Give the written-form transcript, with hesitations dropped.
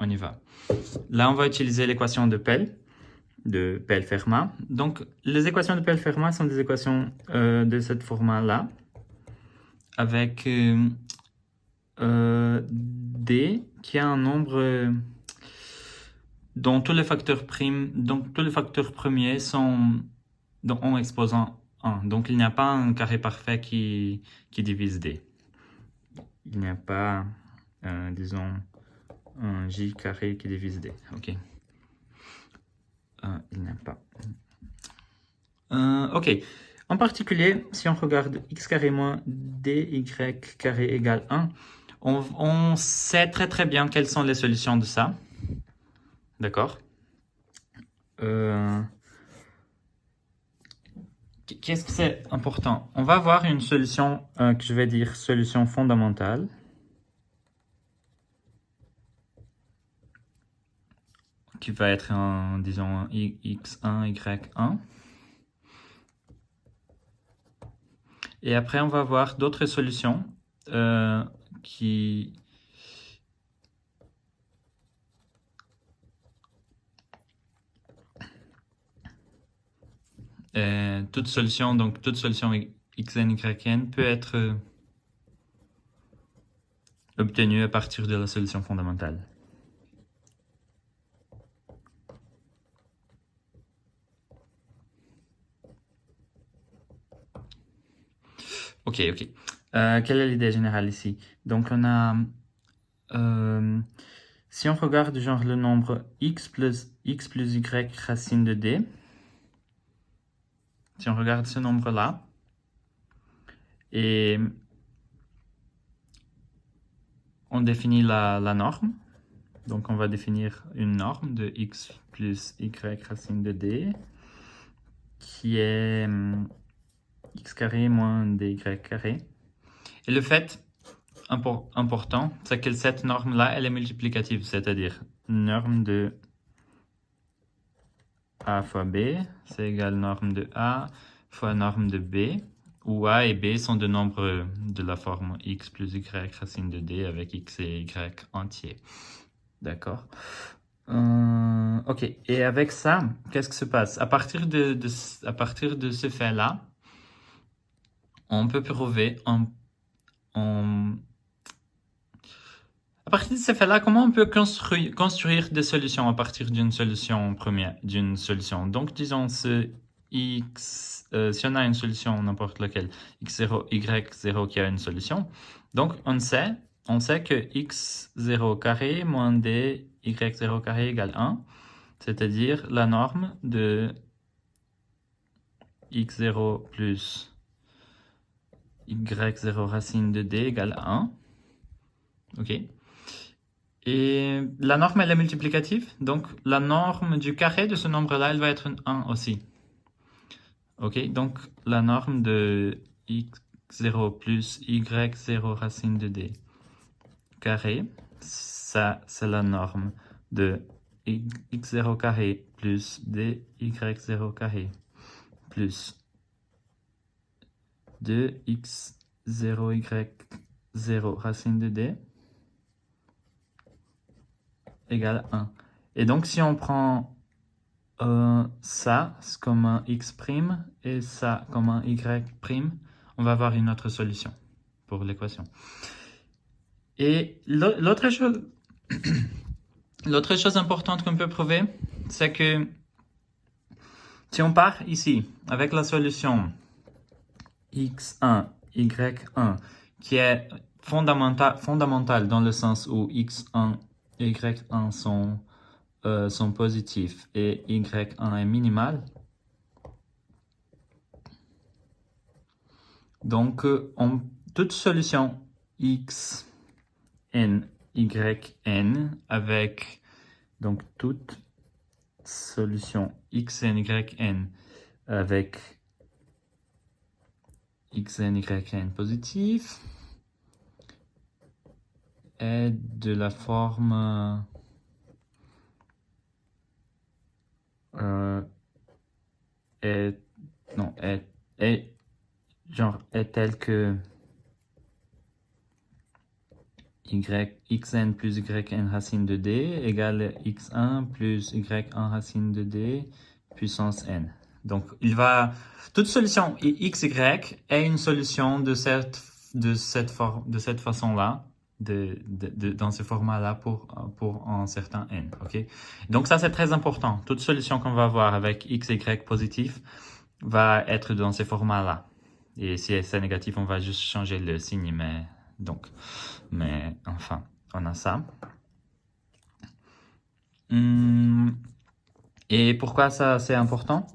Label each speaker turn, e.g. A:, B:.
A: on y va. Là, on va utiliser l'équation de Pell-Fermat. Donc, les équations de Pell-Fermat sont des équations de ce format-là, avec D qui a un nombre dont tous les facteurs premiers sont en exposant 1. Donc, il n'y a pas un carré parfait qui divise D. Il n'y a pas, disons, un J carré qui divise D. OK. Il n'y a pas. OK. En particulier, si on regarde x carré moins dy carré égale 1, on sait très très bien quelles sont les solutions de ça. D'accord? Qu'est-ce que c'est important? On va avoir une solution que je vais dire solution fondamentale. Qui va être disons, x1, y1. Et après, on va voir d'autres solutions qui... toute solution xn, yn peut être obtenue à partir de la solution fondamentale. OK. Quelle est l'idée générale ici? Donc, on a... si on regarde genre le nombre x plus y racine de d, si on regarde ce nombre-là, et on définit la norme, donc on va définir une norme de x plus y racine de d, qui est x carré moins dy carré. Et le fait important, c'est que cette norme-là, elle est multiplicative, c'est-à-dire norme de a fois b, c'est égal norme de a fois norme de b, où a et b sont deux nombres de la forme x plus y racine de d avec x et y entiers. D'accord? OK. Et avec ça, qu'est-ce qui se passe? À partir de ce fait-là, on peut prouver à partir de ce fait-là, comment on peut construire des solutions à partir d'une solution première, d'une solution? Donc, disons, si on a une solution, n'importe laquelle, x0, y0 qui a une solution, donc on sait que x0 carré moins d, y0 carré égale 1, c'est-à-dire la norme de x0 plus y0 racine de d égale 1. OK? Et la norme, elle est multiplicative. Donc, la norme du carré de ce nombre-là, elle va être une 1 aussi. OK? Donc, la norme de x0 plus y0 racine de d carré, ça, c'est la norme de x0 carré plus dy0 carré plus 2x0 y0 racine de d égale 1. Et donc, si on prend ça comme un x' et ça comme un y', on va avoir une autre solution pour l'équation. Et l'autre chose importante qu'on peut prouver, c'est que si on part ici avec la solution x1, y1, qui est fondamentale dans le sens où x1 et y1 sont positifs et y1 est minimal. Donc, toute solution x, n, y, n, avec donc toute solution x, n, y, n, avec x, n, y, n positif, est de la forme est telle que xn plus yn racine de d égale x1 plus yn racine de d puissance n. Donc, toute solution x, y est une solution de cette façon-là, dans ce format-là pour un certain n. Ok. Donc, ça, c'est très important. Toute solution qu'on va avoir avec x, y positif va être dans ce format-là. Et si c'est négatif, on va juste changer le signe, mais enfin, on a ça. Et pourquoi ça c'est important?